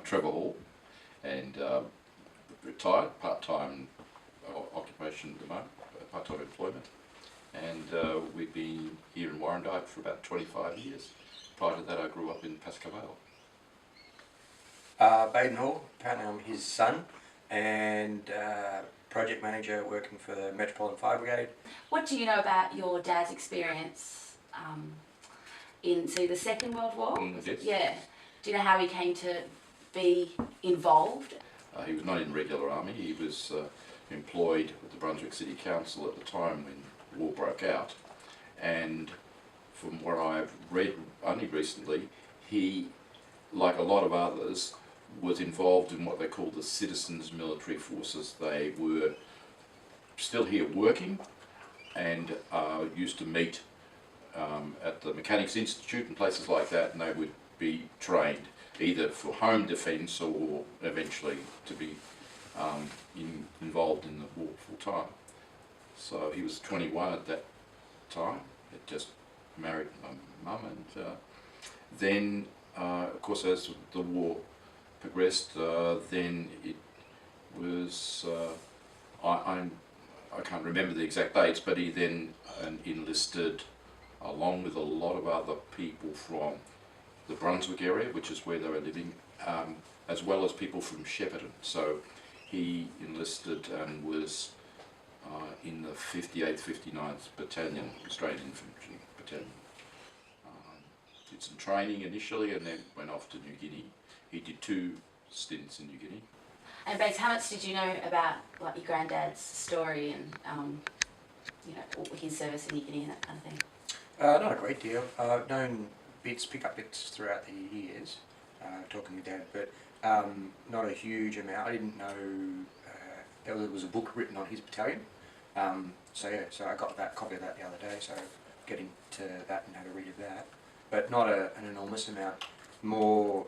Trevor Hall, and retired, part-time occupation at the moment, part-time employment, and we've been here in Warrandyte for about 25 years. Prior to that I grew up in Pascoe Vale. Baden Hall, apparently I'm his son, and project manager working for the Metropolitan Fire Brigade. What do you know about your dad's experience in, say, the Second World War? Yes. Yeah. Do you know how he came to be involved? He was not in regular army. He was employed with the Brunswick City Council at the time when the war broke out, and from what I've read only recently, he, like a lot of others, was involved in what they call the Citizens Military Forces. They were still here working and used to meet at the Mechanics Institute and places like that, and they would be trained either for home defence or eventually to be involved in the war full time. So he was 21 at that time, had just married my mum, and then of course as the war progressed, then it was, I can't remember the exact dates, but he then enlisted along with a lot of other people from the Brunswick area, which is where they were living, as well as people from Shepparton. So he enlisted and was in the 58th, 59th Battalion, Australian Infantry Battalion. Did some training initially and then went off to New Guinea. He did 2 stints in New Guinea. And Bates, how much did you know about like your granddad's story and you know, his service in New Guinea and that kind of thing? Not a great deal. I've known bits, pick up bits throughout the years, talking with Dad, but not a huge amount. I didn't know there was a book written on his battalion. So yeah, so I got that copy of that the other day, so getting to that and have a read of that. But not an enormous amount. More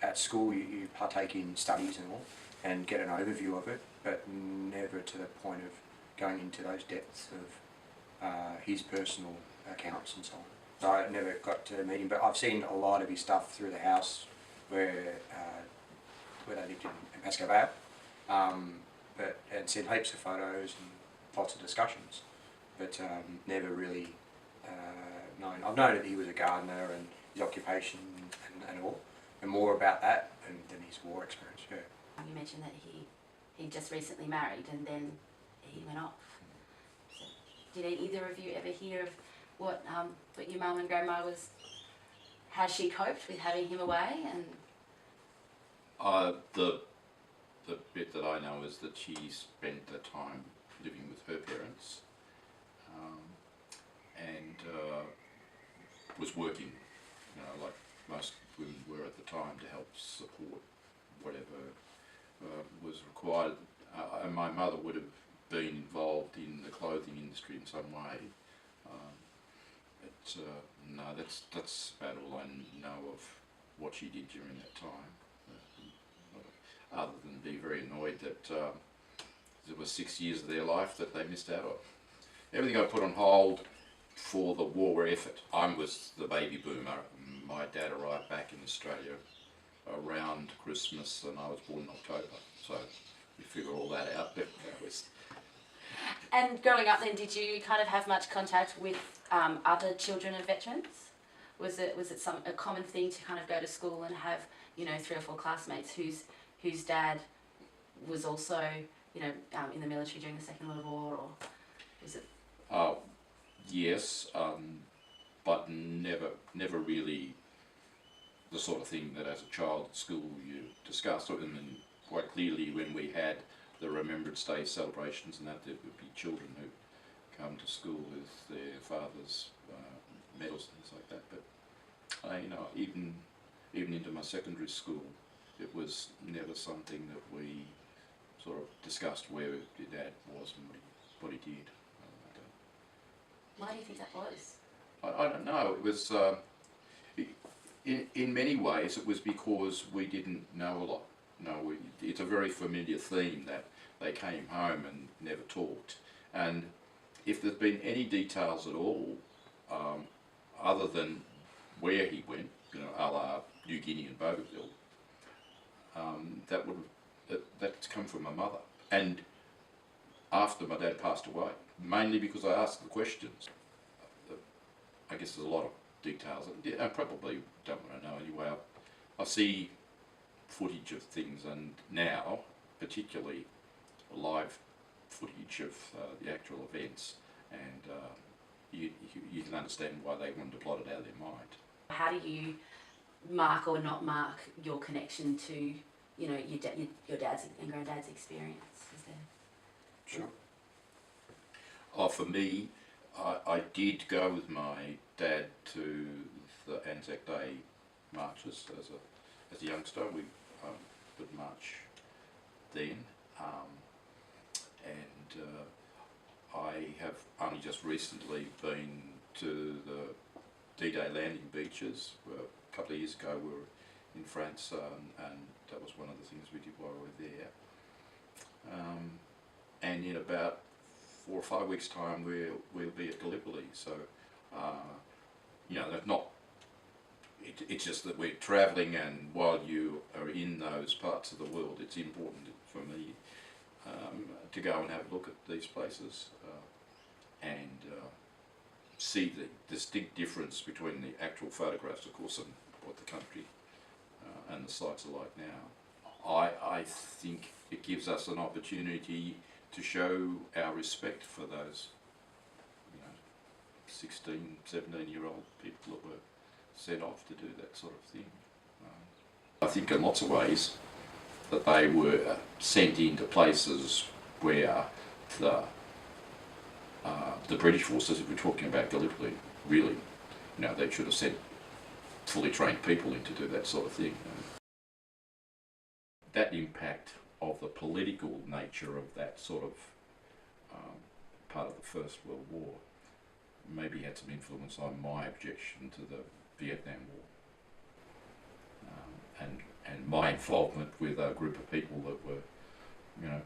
at school you partake in studies and all and get an overview of it, but never to the point of going into those depths of his personal accounts and so on. So I never got to meet him, but I've seen a lot of his stuff through the house where they lived in Pascoe Vale, and seen heaps of photos and lots of discussions, but never really known. I've known that he was a gardener and his occupation and all, and more about that than his war experience. Yeah. You mentioned that he just recently married and then he went off. So did either of you ever hear of what your mum and grandma was, how she coped with having him away? And the bit that I know is that she spent the time living with her parents, and was working, you know, like most women were at the time, to help support whatever was required. And my mother would have been involved in the clothing industry in some way. No, that's about all I know of what she did during that time, other than be very annoyed that there was 6 years of their life that they missed out on. Everything got put on hold for the war effort. I was the baby boomer. My dad arrived back in Australia around Christmas and I was born in October, so you figure all that out. And growing up then, did you kind of have much contact with other children of veterans? Was it a common thing to kind of go to school and have, you know, 3 or 4 classmates whose dad was also, you know, in the military during the Second World War, or was it? Yes, but never really the sort of thing that as a child at school you discussed. And then quite clearly when we had the Remembrance Day celebrations and that, there would be children who come to school with their father's medals and things like that. But you know, even into my secondary school, it was never something that we sort of discussed where your dad was and what he did. Why do you think that was? I don't know. It was in many ways it was because we didn't know a lot. No, it's a very familiar theme that they came home and never talked. And if there's been any details at all, other than where he went, you know, a la New Guinea and Bougainville, that's come from my mother. And after my dad passed away, mainly because I asked the questions. I guess there's a lot of details, and I probably don't want to know anyway. I see footage of things, and now, particularly live footage of the actual events, and you can understand why they wanted to blot it out of their mind. How do you mark or not mark your connection to, you know, your dad's and granddad's experience? Is there? Sure. Oh, for me, I did go with my dad to the Anzac Day marches as a youngster. We would march then, and I have only just recently been to the D-Day landing beaches. A couple of years ago we were in France, and that was one of the things we did while we were there. And in about 4 or 5 weeks' time we'll be at Gallipoli. So, you know, that's not. It's just that we're travelling, and while you are in those parts of the world, it's important for me to go and have a look at these places and see the distinct difference between the actual photographs, of course, and what the country and the sites are like now. I think it gives us an opportunity to show our respect for those, you know, 16, 17-year-old people that were set off to do that sort of thing. I think in lots of ways that they were sent into places where the British forces, if we're talking about Gallipoli, really, you know, they should have sent fully trained people in to do that sort of thing. That impact of the political nature of that sort of part of the First World War maybe had some influence on my objection to the Vietnam War, and my involvement with a group of people that were, you know,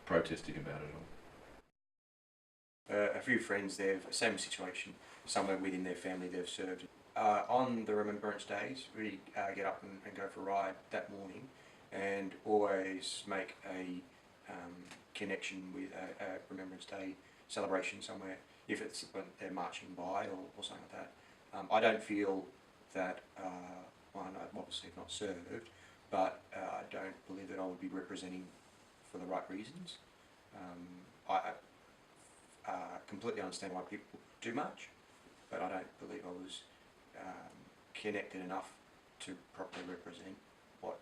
protesting about it all. A few friends there, same situation, somewhere within their family they've served. On the Remembrance Days, we get up and go for a ride that morning, and always make a connection with a Remembrance Day celebration somewhere, if it's when they're marching by or something like that. I don't feel that, one, I've obviously not served, but I don't believe that I would be representing for the right reasons. I completely understand why people do march, but I don't believe I was connected enough to properly represent what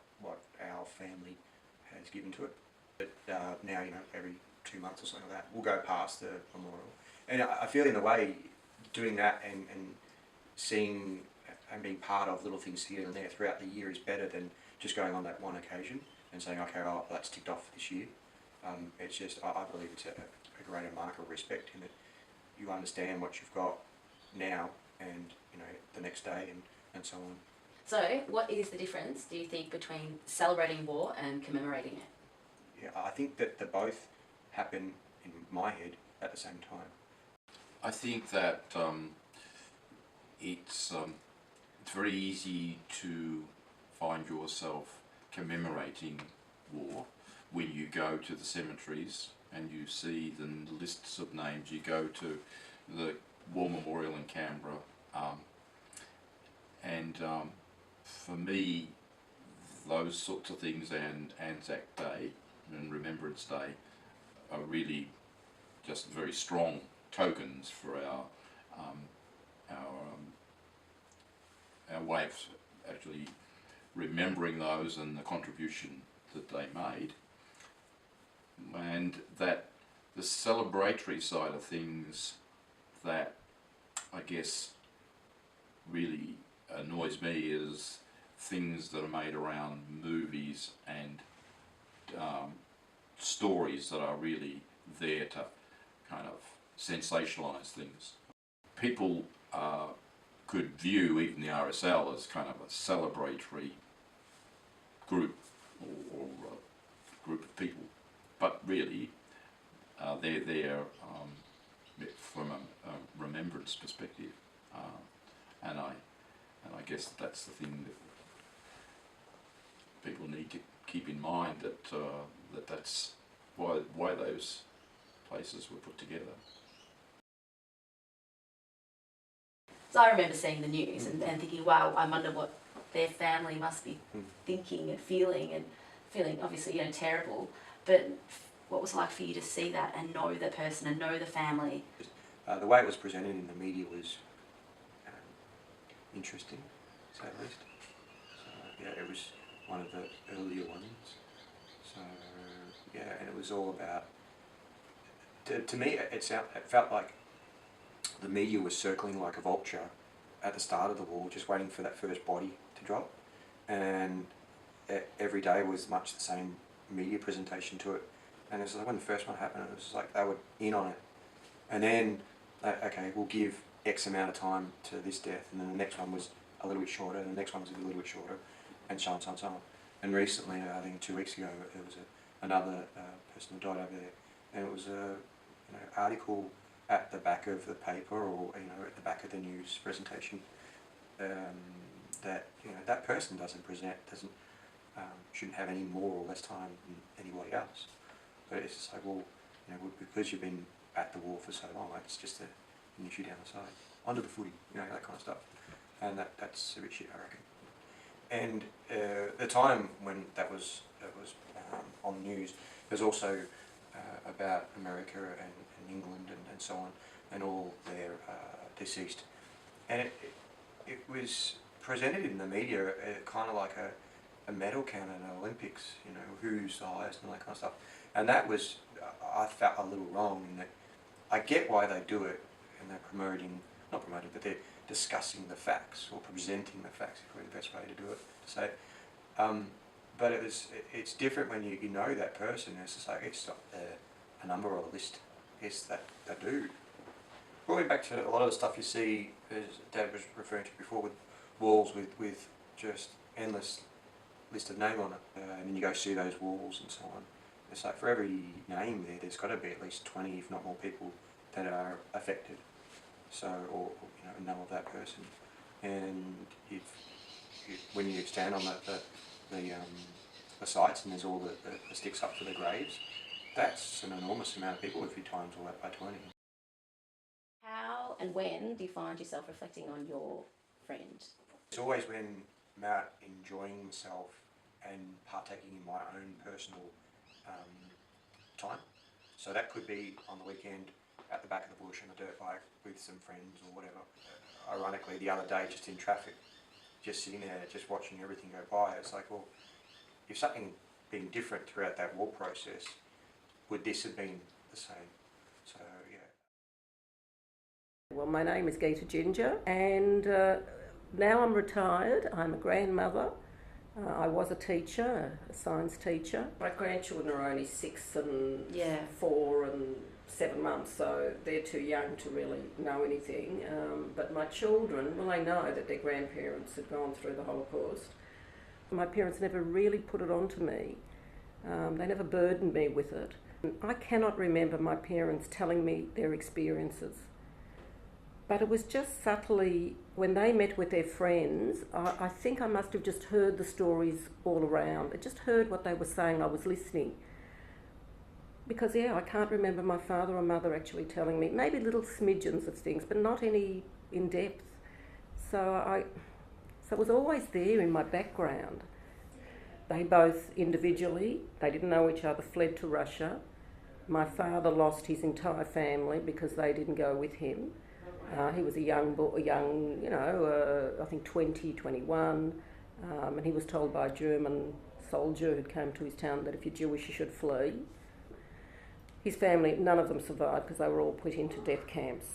our family has given to it. But now, you know, every 2 months or something like that, we'll go past the memorial. And I feel in a way, doing that and seeing and being part of little things here and there throughout the year is better than just going on that one occasion and saying, okay, oh, that's ticked off this year. It's just, I believe it's a greater mark of respect in that you understand what you've got now and, you know, the next day and so on. So, what is the difference, do you think, between celebrating war and commemorating it? Yeah, I think that they both happen in my head at the same time. I think that it's very easy to find yourself commemorating war when you go to the cemeteries and you see the lists of names. You go to the War Memorial in Canberra, and for me, those sorts of things and Anzac Day and Remembrance Day are really just very strong tokens for our way of actually remembering those and the contribution that they made, and that the celebratory side of things that I guess really annoys me is things that are made around movies and stories that are really there to kind of sensationalise things. People could view even the RSL as kind of a celebratory group or group of people, but really they're there from a remembrance perspective, and I guess that's the thing that people need to keep in mind that that's why those places were put together. So I remember seeing the news and thinking, wow, I wonder what their family must be thinking and feeling obviously, terrible. But what was it like for you to see that and know the person and know the family? The way it was presented in the media was interesting, to say the least. So yeah, it was one of the earlier ones. So yeah, and it was all about. To me, it felt like the media was circling like a vulture at the start of the war, just waiting for that first body to drop, and every day was much the same media presentation to it. And it was like when the first one happened, it was like they were in on it, and then okay, we'll give X amount of time to this death, and then the next one was a little bit shorter, and the next one was a little bit shorter, and so on, so on, so on. And recently, I think 2 weeks ago, there was another person who died over there, and it was a article at the back of the paper, or at the back of the news presentation, that that person shouldn't have any more or less time than anybody else. But it's just like, well, because you've been at the war for so long, it's just an issue down the side, under the footy, that kind of stuff, and that's a bit shit, I reckon. And the time when that was on the news, there's also about America and England and so on, and all their deceased, and it was presented in the media kind of like a medal count in the Olympics, who's the highest and that kind of stuff, and that was, I felt a little wrong in that. I get why they do it, and they're not promoting, but they're discussing the facts or presenting the facts, is probably the best way to do it, to say. But it's different when you know that person. It's just like, it's not a number or a list. It's that dude. Going back to a lot of the stuff you see, as Dad was referring to before, with walls with just endless list of name on it, and then you go see those walls and so on. It's like for every name there's got to be at least 20, if not more, people that are affected. So, or know of that person. And when you stand on the sites and there's all the sticks up to the graves, that's an enormous amount of people if you times all that by 20. How and when do you find yourself reflecting on your friend? It's always when I'm out enjoying myself and partaking in my own personal time. So that could be on the weekend at the back of the bush on a dirt bike with some friends or whatever. Ironically, the other day, just in traffic, just sitting there, just watching everything go by, it's like, well, if something been different throughout that war process, would this have been the same? So, yeah. Well, my name is Geeta Ginger, and now I'm retired. I'm a grandmother. I was a teacher, a science teacher. My grandchildren are only 6 and 4 and 7 months, so they're too young to really know anything. But my children, well, they know that their grandparents had gone through the Holocaust. My parents never really put it onto me. They never burdened me with it. I cannot remember my parents telling me their experiences. But it was just subtly, when they met with their friends, I think I must have just heard the stories all around. I just heard what they were saying, I was listening. Because, I can't remember my father or mother actually telling me, maybe little smidgens of things, but not any in depth. So it was always there in my background. They both individually, they didn't know each other, fled to Russia. My father lost his entire family because they didn't go with him. He was a young boy, I think 20, 21, and he was told by a German soldier who'd come to his town that if you're Jewish you should flee. His family, none of them survived because they were all put into death camps.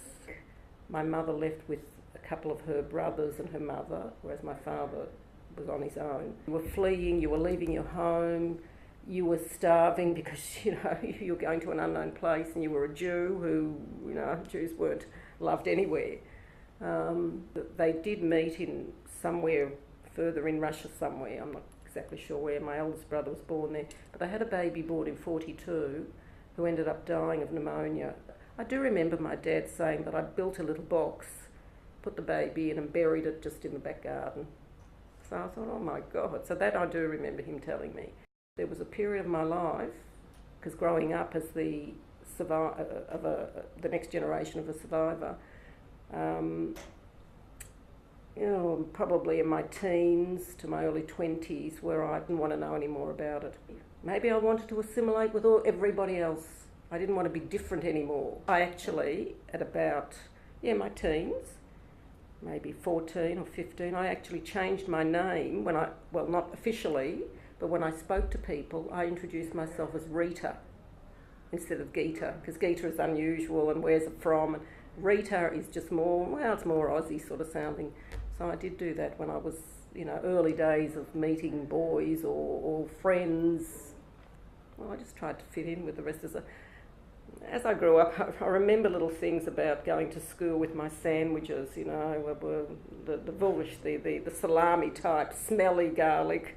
My mother left with a couple of her brothers and her mother, whereas my father was on his own. You were fleeing, you were leaving your home, you were starving because, you were going to an unknown place, and you were a Jew who, Jews weren't loved anywhere. They did meet in somewhere further in Russia somewhere, I'm not exactly sure where. My eldest brother was born there, but they had a baby born in 1942 who ended up dying of pneumonia. I do remember my dad saying that I built a little box, put the baby in and buried it just in the back garden. So I thought, oh my God. So that I do remember him telling me. There was a period of my life, because growing up as the next generation of a survivor, probably in my teens to my early 20s, where I didn't want to know any more about it. Maybe I wanted to assimilate with everybody else. I didn't want to be different anymore. I actually, at about, my teens, maybe 14 or 15, I actually changed my name when not officially, but when I spoke to people, I introduced myself as Rita instead of Geeta, because Geeta is unusual and where's it from? And Rita is just it's more Aussie sort of sounding. So I did do that when I was, early days of meeting boys or friends. Well, I just tried to fit in with the rest of the... As I grew up, I remember little things about going to school with my sandwiches, the Vulvish, the salami type, smelly garlic,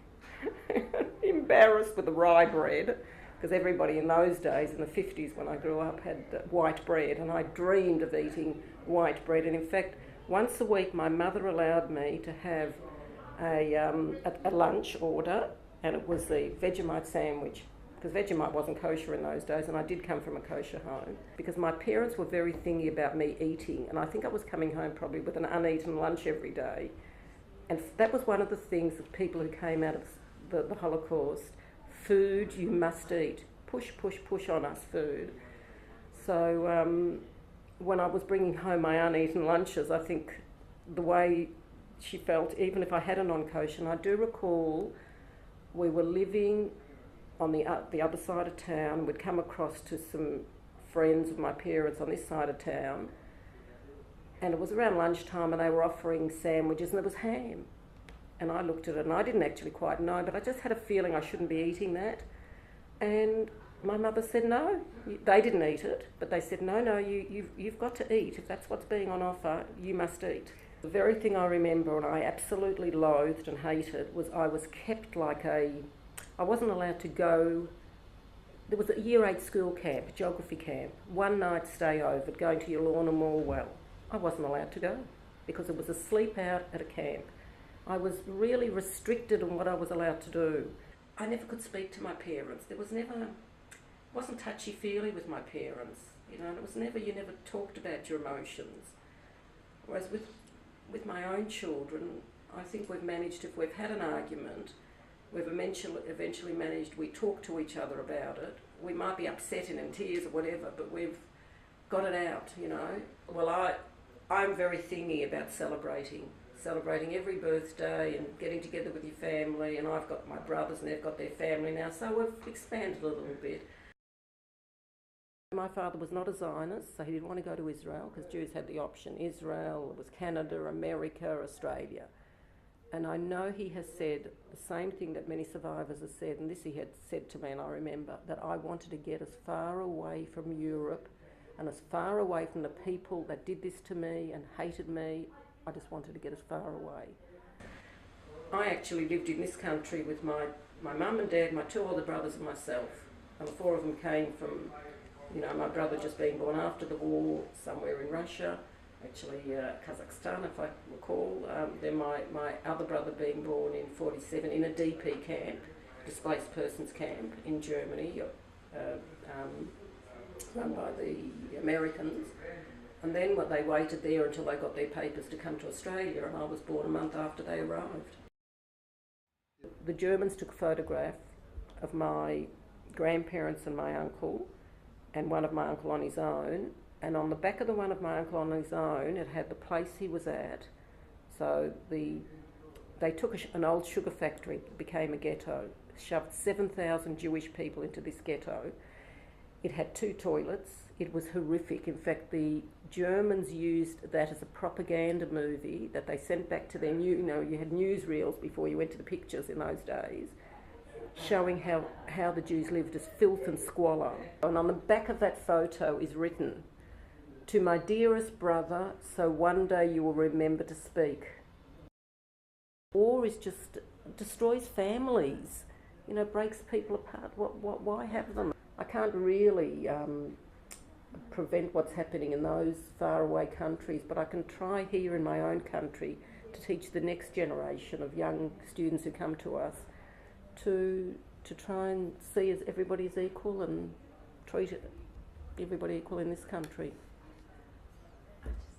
embarrassed with the rye bread, because everybody in those days, in the 50s when I grew up, had white bread, and I dreamed of eating white bread. And in fact, once a week my mother allowed me to have a lunch order, and it was the Vegemite sandwich, because Vegemite wasn't kosher in those days, and I did come from a kosher home, because my parents were very thingy about me eating, and I think I was coming home probably with an uneaten lunch every day. And that was one of the things that people who came out of the Holocaust, food you must eat, push on us, food. So when I was bringing home my uneaten lunches, I think the way she felt, even if I had a non-kosher, and I do recall we were living on the other side of town. We'd come across to some friends of my parents on this side of town, and it was around lunchtime, and they were offering sandwiches, and there was ham. And I looked at it, and I didn't actually quite know, but I just had a feeling I shouldn't be eating that. And my mother said no. They didn't eat it, but they said, no, you've got to eat. If that's what's being on offer, you must eat. The very thing I remember, and I absolutely loathed and hated, was I was kept like I wasn't allowed to go. There was a year 8 school camp, geography camp, one night stay over, going to Yallourn and Morwell. I wasn't allowed to go because it was a sleep out at a camp. I was really restricted on what I was allowed to do. I never could speak to my parents. There was wasn't touchy-feely with my parents, and it was you never talked about your emotions. Whereas with my own children, I think we've managed, if we've had an argument, we've eventually managed, we talk to each other about it. We might be upset and in tears or whatever, but we've got it out, Well, I'm very thingy about celebrating every birthday and getting together with your family, and I've got my brothers and they've got their family now, so we've expanded a little bit. My father was not a Zionist, so he didn't want to go to Israel, because Jews had the option. Israel, it was Canada, America, Australia. And I know he has said the same thing that many survivors have said, and this he had said to me, and I remember, that I wanted to get as far away from Europe and as far away from the people that did this to me and hated me. I just wanted to get as far away. I actually lived in this country with my mum and dad, my 2 older brothers and myself. And the 4 of them came from, my brother just being born after the war, somewhere in Russia, actually Kazakhstan if I recall. Then my other brother being born in 47 in a DP camp, displaced persons camp in Germany, run by the Americans. And then they waited there until they got their papers to come to Australia, and I was born a month after they arrived. The Germans took a photograph of my grandparents and my uncle, and one of my uncle on his own, and on the back of the one of my uncle on his own, it had the place he was at. So they took an old sugar factory, it became a ghetto, shoved 7,000 Jewish people into this ghetto. It had 2 toilets. It was horrific. In fact, the Germans used that as a propaganda movie that they sent back to their you had newsreels before you went to the pictures in those days, showing how the Jews lived as filth and squalor. And on the back of that photo is written, "To my dearest brother, so one day you will remember to speak." War is just destroys families, breaks people apart. Why have them? I can't really prevent what's happening in those faraway countries, but I can try here in my own country to teach the next generation of young students who come to us to try and see as everybody's equal and treat everybody equal in this country.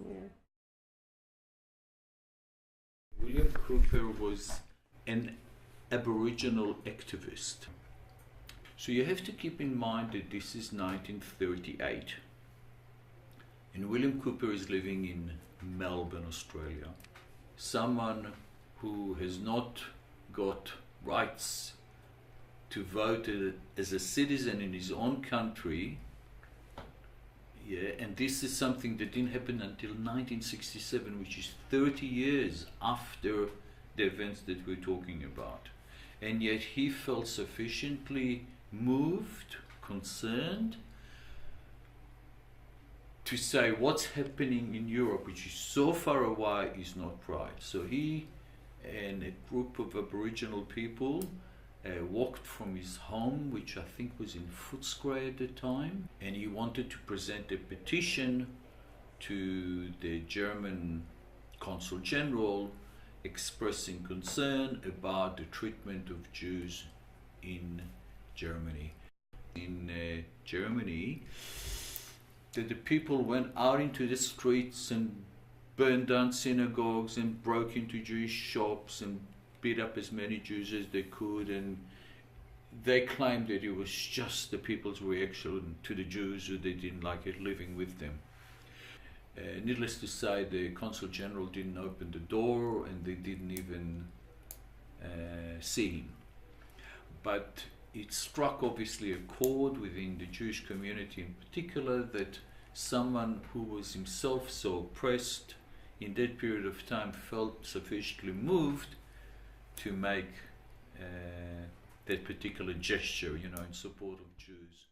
Yeah. William Cooper was an Aboriginal activist. So you have to keep in mind that this is 1938 and William Cooper is living in Melbourne, Australia. Someone who has not got rights to vote as a citizen in his own country. Yeah, and this is something that didn't happen until 1967, which is 30 years after the events that we're talking about. And yet he felt sufficiently moved, concerned, to say what's happening in Europe, which is so far away, is not right. So he and a group of Aboriginal people walked from his home, which I think was in Footscray at the time, and he wanted to present a petition to the German Consul General expressing concern about the treatment of Jews in Germany. In Germany, that the people went out into the streets and burned down synagogues and broke into Jewish shops and beat up as many Jews as they could, and they claimed that it was just the people's reaction to the Jews who they didn't like it living with them. Needless to say, the Consul General didn't open the door and they didn't even see him. But it struck obviously a chord within the Jewish community in particular, that someone who was himself so oppressed in that period of time felt sufficiently moved to make that particular gesture, in support of Jews.